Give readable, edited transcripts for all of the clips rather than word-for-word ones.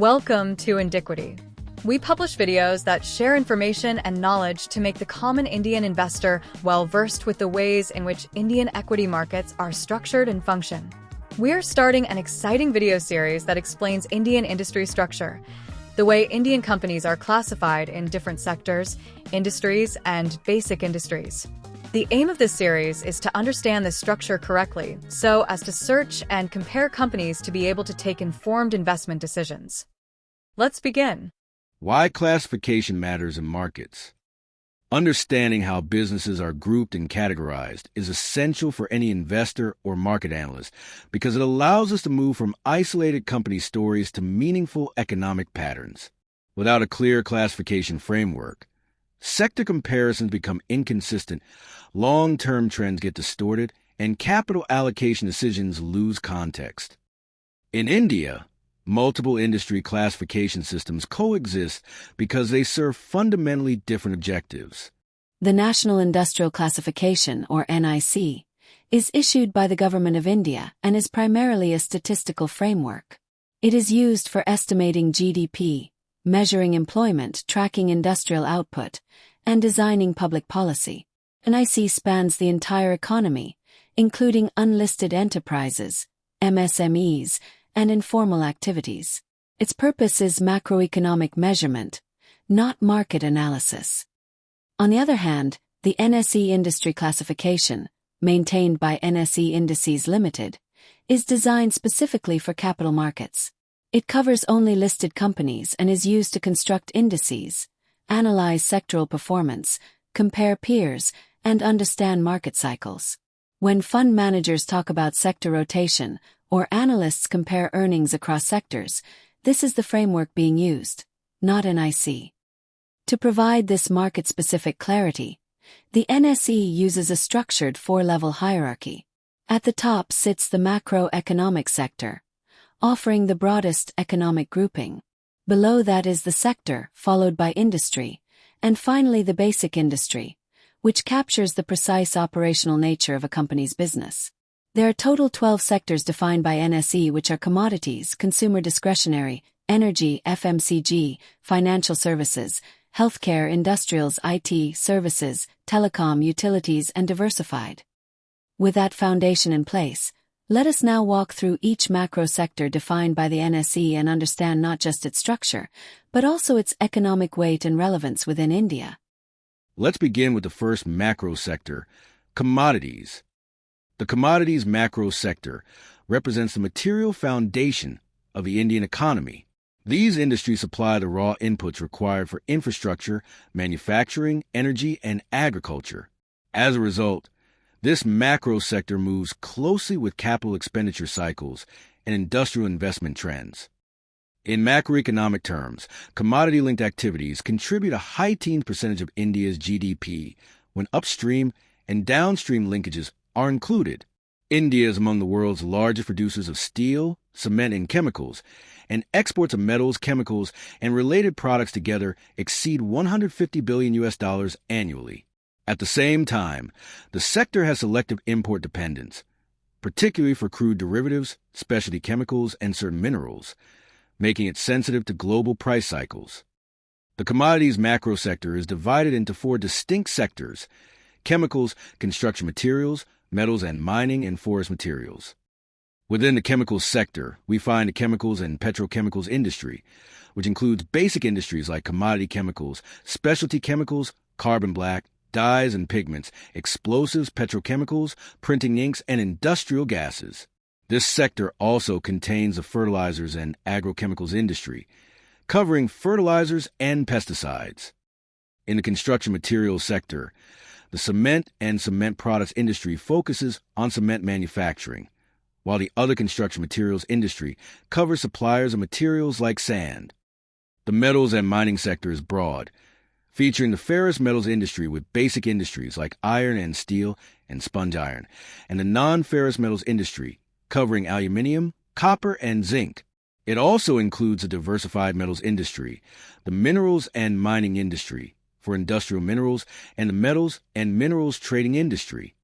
Welcome to Indiquity. We publish videos that share information and knowledge to make the common Indian investor well-versed with the ways in which Indian equity markets are structured and function. We're starting an exciting video series that explains Indian industry structure, the way Indian companies are classified in different sectors, industries, and basic industries. The aim of this series is to understand this structure correctly so as to search and compare companies to be able to take informed investment decisions. Let's begin. Why classification matters in markets. Understanding how businesses are grouped and categorized is essential for any investor or market analyst because it allows us to move from isolated company stories to meaningful economic patterns. Without a clear classification framework, sector comparisons become inconsistent, long-term trends get distorted, and capital allocation decisions lose context. In India, multiple industry classification systems coexist because they serve fundamentally different objectives. The National Industrial Classification, or NIC, is issued by the Government of India and is primarily a statistical framework. It is used for estimating GDP, measuring employment, tracking industrial output, and designing public policy. NIC spans the entire economy, including unlisted enterprises, MSMEs, and informal activities. Its purpose is macroeconomic measurement, not market analysis. On the other hand, the NSE Industry Classification, maintained by NSE Indices Limited, is designed specifically for capital markets. It covers only listed companies and is used to construct indices, analyze sectoral performance, compare peers, and understand market cycles. When fund managers talk about sector rotation, or analysts compare earnings across sectors, this is the framework being used, not NIC. To provide this market-specific clarity, the NSE uses a structured four-level hierarchy. At the top sits the macroeconomic sector, offering the broadest economic grouping. Below that is the sector, followed by industry, and finally the basic industry, which captures the precise operational nature of a company's business. There are total 12 sectors defined by NSE, which are commodities, consumer discretionary, energy, FMCG, financial services, healthcare, industrials, IT, services, telecom, utilities, and diversified. With that foundation in place, let us now walk through each macro sector defined by the NSE and understand not just its structure, but also its economic weight and relevance within India. Let's begin with the first macro sector, commodities. The commodities macro sector represents the material foundation of the Indian economy. These industries supply the raw inputs required for infrastructure, manufacturing, energy, and agriculture. As a result, this macro sector moves closely with capital expenditure cycles and industrial investment trends. In macroeconomic terms, commodity-linked activities contribute a high teen percentage of India's GDP when upstream and downstream linkages are included. India is among the world's largest producers of steel, cement, and chemicals, and exports of metals, chemicals, and related products together exceed $150 billion annually. At the same time, the sector has selective import dependence, particularly for crude derivatives, specialty chemicals, and certain minerals, making it sensitive to global price cycles. The commodities macro sector is divided into four distinct sectors: chemicals, construction materials, metals and mining, and forest materials. Within the chemicals sector, we find the chemicals and petrochemicals industry, which includes basic industries like commodity chemicals, specialty chemicals, carbon black, dyes and pigments, explosives, petrochemicals, printing inks, and industrial gases. This sector also contains the fertilizers and agrochemicals industry, covering fertilizers and pesticides. In the construction materials sector, the cement and cement products industry focuses on cement manufacturing, while the other construction materials industry covers suppliers of materials like sand. The metals and mining sector is broad, featuring the ferrous metals industry with basic industries like iron and steel and sponge iron, and the non-ferrous metals industry, covering aluminium, copper, and zinc. It also includes the diversified metals industry, the minerals and mining industry for industrial minerals, and the metals and minerals trading industry.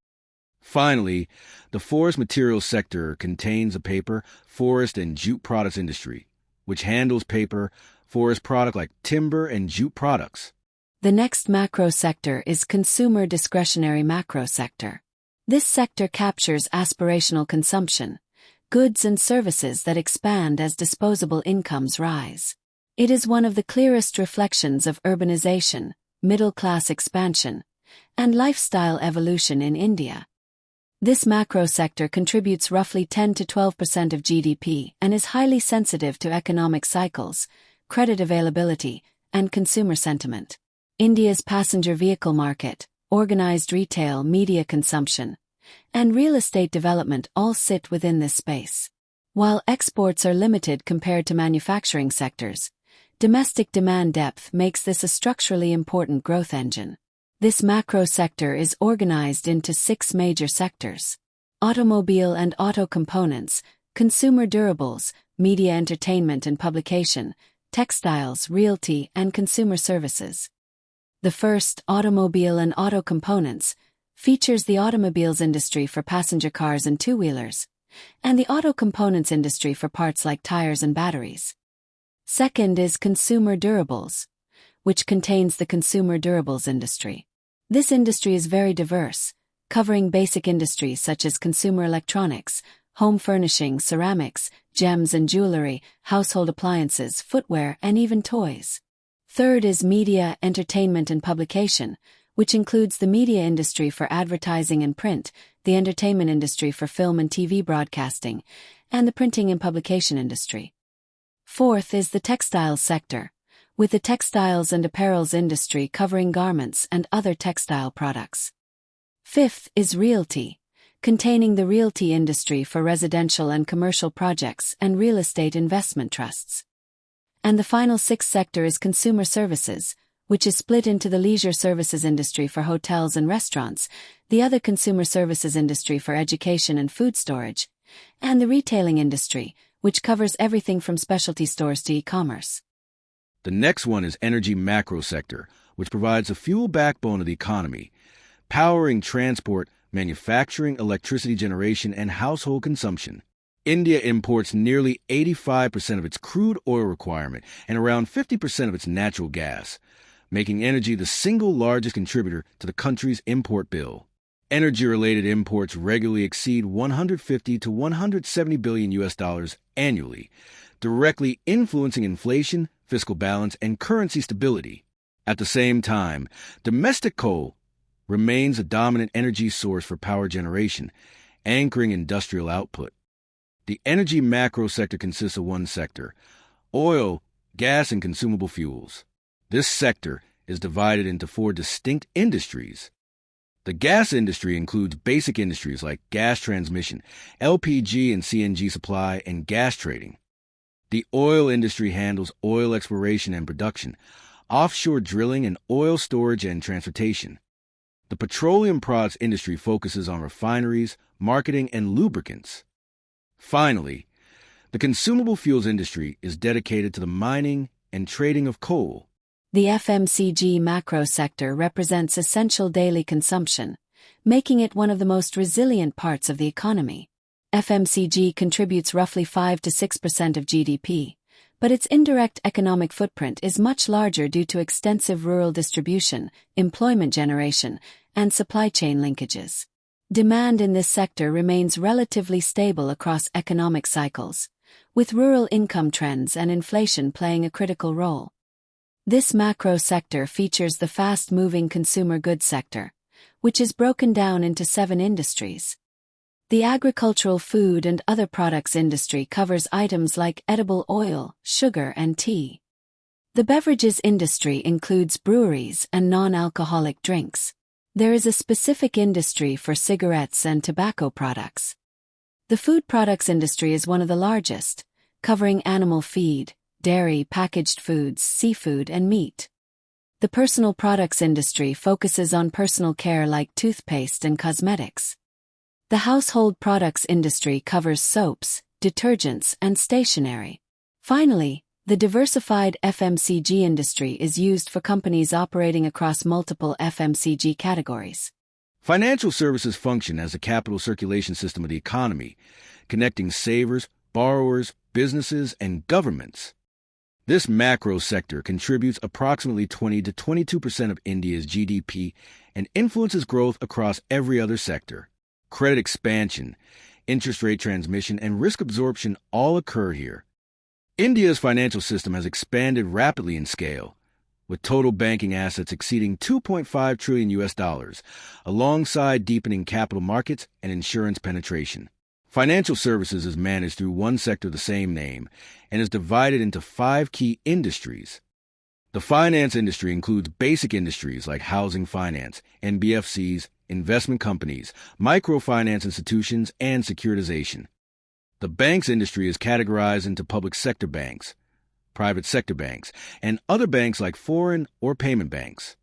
Finally, the forest materials sector contains the paper, forest, and jute products industry, which handles paper, forest product like timber and jute products. The next macro sector is consumer discretionary macro sector. This sector captures aspirational consumption, goods and services that expand as disposable incomes rise. It is one of the clearest reflections of urbanization, middle-class expansion, and lifestyle evolution in India. This macro sector contributes roughly 10 to 12% of GDP and is highly sensitive to economic cycles, credit availability, and consumer sentiment. India's passenger vehicle market, organized retail, media consumption, and real estate development all sit within this space. While exports are limited compared to manufacturing sectors, domestic demand depth makes this a structurally important growth engine. This macro sector is organized into 6 major sectors: automobile and auto components, consumer durables, media entertainment and publication, textiles, realty, and consumer services. The first, automobile and auto components, features the automobiles industry for passenger cars and two-wheelers, and the auto components industry for parts like tires and batteries. Second is consumer durables, which contains the consumer durables industry. This industry is very diverse, covering basic industries such as consumer electronics, home furnishing, ceramics, gems and jewelry, household appliances, footwear, and even toys. Third is media, entertainment and publication, which includes the media industry for advertising and print, the entertainment industry for film and TV broadcasting, and the printing and publication industry. Fourth is the textiles sector, with the textiles and apparels industry covering garments and other textile products. Fifth is realty, containing the realty industry for residential and commercial projects and real estate investment trusts. And the final 6th sector is consumer services, which is split into the leisure services industry for hotels and restaurants, the other consumer services industry for education and food storage, and the retailing industry, which covers everything from specialty stores to e-commerce. The next one is energy macro sector, which provides a fuel backbone of the economy, powering transport, manufacturing, electricity generation, and household consumption. India imports nearly 85% of its crude oil requirement and around 50% of its natural gas, making energy the single largest contributor to the country's import bill. Energy-related imports regularly exceed $150 to $170 billion annually, directly influencing inflation, fiscal balance, and currency stability. At the same time, domestic coal remains a dominant energy source for power generation, anchoring industrial output. The energy macro sector consists of one sector: oil, gas, and consumable fuels. This sector is divided into 4 distinct industries. The gas industry includes basic industries like gas transmission, LPG and CNG supply, and gas trading. The oil industry handles oil exploration and production, offshore drilling, and oil storage and transportation. The petroleum products industry focuses on refineries, marketing, and lubricants. Finally, the consumable fuels industry is dedicated to the mining and trading of coal. The FMCG macro sector represents essential daily consumption, making it one of the most resilient parts of the economy. FMCG contributes roughly 5 to 6% of GDP, but its indirect economic footprint is much larger due to extensive rural distribution, employment generation, and supply chain linkages. Demand in this sector remains relatively stable across economic cycles, with rural income trends and inflation playing a critical role. This macro sector features the fast-moving consumer goods sector, which is broken down into 7 industries. The agricultural, food, and other products industry covers items like edible oil, sugar, and tea. The beverages industry includes breweries and non-alcoholic drinks. There is a specific industry for cigarettes and tobacco products. The food products industry is one of the largest, covering animal feed, dairy, packaged foods, seafood, and meat. The personal products industry focuses on personal care like toothpaste and cosmetics. The household products industry covers soaps, detergents, and stationery. Finally, the diversified FMCG industry is used for companies operating across multiple FMCG categories. Financial services function as a capital circulation system of the economy, connecting savers, borrowers, businesses, and governments. This macro sector contributes approximately 20 to 22% of India's GDP and influences growth across every other sector. Credit expansion, interest rate transmission, and risk absorption all occur here. India's financial system has expanded rapidly in scale, with total banking assets exceeding 2.5 trillion US dollars, alongside deepening capital markets and insurance penetration. Financial services is managed through one sector of the same name and is divided into 5 key industries. The finance industry includes basic industries like housing finance, NBFCs, investment companies, microfinance institutions, and securitization. The banks industry is categorized into public sector banks, private sector banks, and other banks like foreign or payment banks.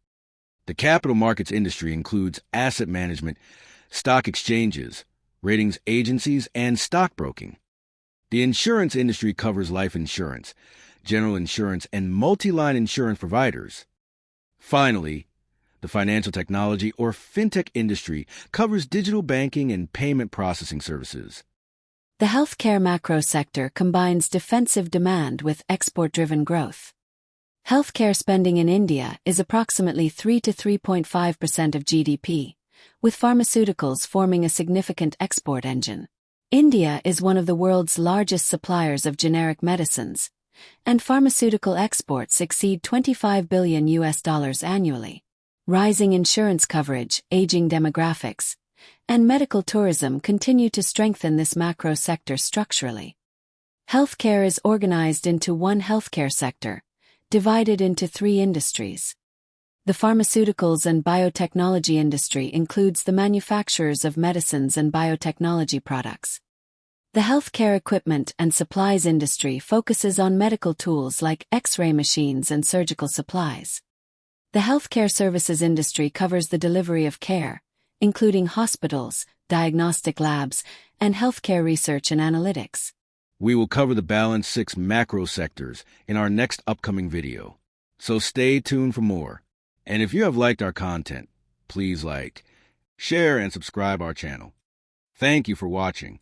The capital markets industry includes asset management, stock exchanges, ratings agencies, and stockbroking. The insurance industry covers life insurance, general insurance, and multi-line insurance providers. Finally, the financial technology or fintech industry covers digital banking and payment processing services. The healthcare macro sector combines defensive demand with export-driven growth. Healthcare spending in India is approximately 3 to 3.5% of GDP, with pharmaceuticals forming a significant export engine. India is one of the world's largest suppliers of generic medicines, and pharmaceutical exports exceed 25 billion US dollars annually. Rising insurance coverage, aging demographics, and medical tourism continue to strengthen this macro sector structurally. Healthcare is organized into one healthcare sector, divided into 3 industries. The pharmaceuticals and biotechnology industry includes the manufacturers of medicines and biotechnology products. The healthcare equipment and supplies industry focuses on medical tools like X-ray machines and surgical supplies. The healthcare services industry covers the delivery of care, including hospitals, diagnostic labs, and healthcare research and analytics. We will cover the balanced 6 macro sectors in our next upcoming video, so stay tuned for more. And if you have liked our content, please like, share, and subscribe our channel. Thank you for watching.